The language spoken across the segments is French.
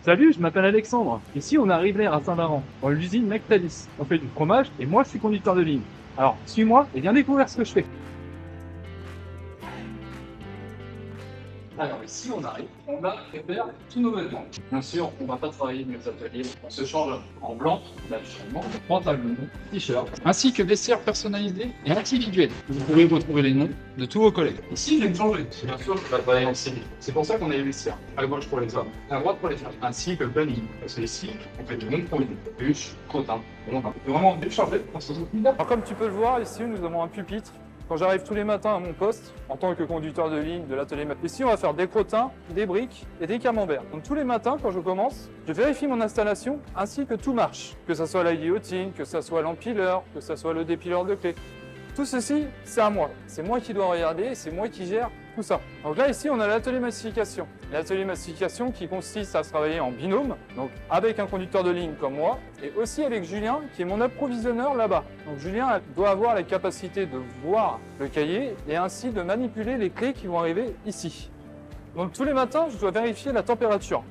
Salut, je m'appelle Alexandre. Ici, on est à Rivers, à Saint-Laurent, dans l'usine Nectalis. On fait du fromage et moi, je suis conducteur de ligne. Alors, suis-moi et viens découvrir ce que je fais. Alors ici, on arrive, on va réparer tous nos vêtements. Bien sûr, on ne va pas travailler dans les ateliers. On se change en blanc, naturellement, pantalon, t-shirt, ainsi que vestiaires personnalisés et individuels. Vous pourrez retrouver les noms de tous vos collègues. Ici, je vais me changer. Bien sûr, je vais travailler en civil. C'est pour ça qu'on a les vestiaires. À gauche pour les hommes, à droite pour les femmes, ainsi que le planning. Parce que ici, on fait du monde pour les bûches, crottin. On peut vraiment décharger dans ce là. Alors, comme tu peux le voir, ici nous avons un pupitre. Quand j'arrive tous les matins à mon poste, en tant que conducteur de ligne de l'atelier, ici on va faire des crottins, des briques et des camemberts. Donc tous les matins quand je commence, je vérifie mon installation ainsi que tout marche. Que ce soit la guillotine, que ce soit l'empileur, que ce soit le dépileur de clés. Tout ceci, c'est à moi. C'est moi qui dois regarder, c'est moi qui gère tout ça. Donc là, ici, on a l'atelier massification. L'atelier massification qui consiste à travailler en binôme, donc avec un conducteur de ligne comme moi, et aussi avec Julien, qui est mon approvisionneur là-bas. Donc Julien doit avoir la capacité de voir le cahier et ainsi de manipuler les clés qui vont arriver ici. Donc tous les matins, je dois vérifier la température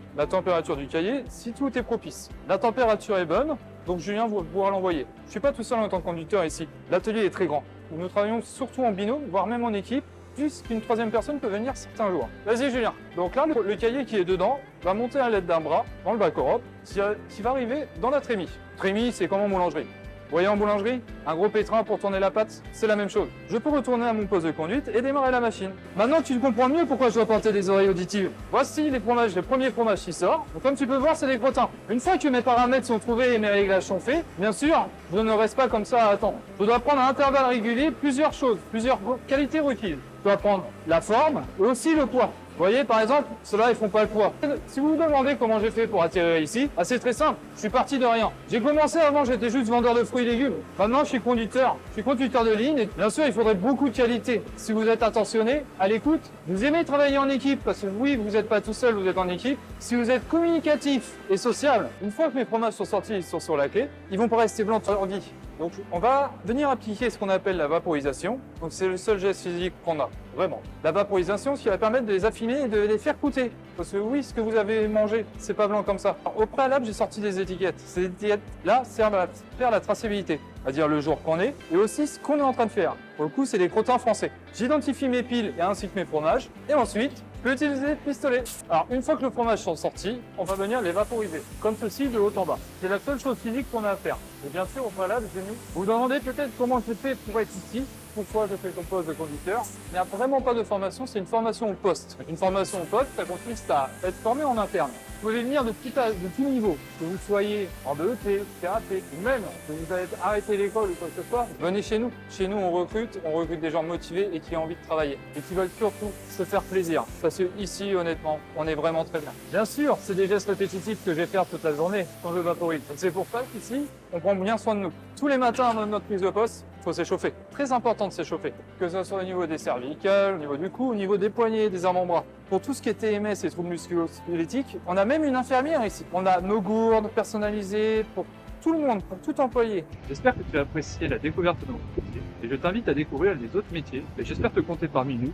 du cahier, si tout est propice. La température est bonne, donc Julien va pouvoir l'envoyer. Je ne suis pas tout seul en tant que conducteur ici. L'atelier est très grand. Nous travaillons surtout en binôme, voire même en équipe, puisqu'une troisième personne peut venir certains jours. Vas-y Julien. Donc là, le cahier qui est dedans va monter à l'aide d'un bras dans le bac-Europe, qui va arriver dans la trémie. Trémie, c'est comme en boulangerie. Vous voyez en boulangerie, un gros pétrin pour tourner la pâte, c'est la même chose. Je peux retourner à mon poste de conduite et démarrer la machine. Maintenant, tu comprends mieux pourquoi je dois porter des oreilles auditives. Voici les premiers fromages qui sortent. Donc, comme tu peux voir, c'est des crottins. Une fois que mes paramètres sont trouvés et mes réglages sont faits, bien sûr, je ne reste pas comme ça à attendre. Je dois prendre à intervalles réguliers plusieurs choses, plusieurs qualités requises. Je dois prendre la forme et aussi le poids. Vous voyez, par exemple, ceux-là, ils font pas le poids. Si vous vous demandez comment j'ai fait pour atterrir ici, c'est très simple. Je suis parti de rien. J'ai commencé avant, j'étais juste vendeur de fruits et légumes. Maintenant, je suis conducteur. Je suis conducteur de ligne. Et bien sûr, il faudrait beaucoup de qualité. Si vous êtes attentionné, à l'écoute, vous aimez travailler en équipe, parce que oui, vous n'êtes pas tout seul, vous êtes en équipe. Si vous êtes communicatif et sociable, une fois que mes fromages sont sortis, ils sont sur la clé, ils vont pas rester blancs toute leur vie. Donc, on va venir appliquer ce qu'on appelle la vaporisation. Donc, c'est le seul geste physique qu'on a, vraiment. La vaporisation, ce qui va permettre de les affiner et de les faire goûter. Parce que oui, ce que vous avez mangé, c'est pas blanc comme ça. Alors, au préalable, j'ai sorti des étiquettes. Ces étiquettes-là servent à faire la traçabilité, c'est-à-dire le jour qu'on est, et aussi ce qu'on est en train de faire. Pour le coup, c'est des crottins français. J'identifie mes piles et ainsi que mes fromages, et ensuite, je peux utiliser le pistolet. Alors, une fois que le fromage sont sortis, on va venir les vaporiser, comme ceci, de haut en bas. C'est la seule chose physique qu'on a à faire. Et bien sûr, au préalable, j'ai mis. Vous vous demandez peut-être comment j'ai fait pour être ici, pourquoi je fais ton poste de conducteur. Il n'y a vraiment pas de formation, c'est une formation au poste. Une formation au poste, ça consiste à être formé en interne. Vous pouvez venir de tout niveau, que vous soyez en BET, CAP, ou même que vous avez arrêté l'école ou quoi que ce soit, venez chez nous. Chez nous, on recrute des gens motivés et qui ont envie de travailler. Et qui veulent surtout se faire plaisir. Parce que ici, honnêtement, on est vraiment très bien. Bien sûr, c'est des gestes répétitifs que je vais faire toute la journée quand je vaporise. C'est pour ça qu'ici, on prend bien soin de nous. Tous les matins, avant notre prise de poste, il faut s'échauffer. Très important de s'échauffer. Que ce soit au niveau des cervicales, au niveau du cou, au niveau des poignets, des avant-bras. Pour tout ce qui est TMS et troubles musculo-squelettiques, on a même une infirmière ici. On a nos gourdes personnalisées pour tout le monde, pour tout employé. J'espère que tu as apprécié la découverte de notre métier et je t'invite à découvrir les autres métiers et j'espère te compter parmi nous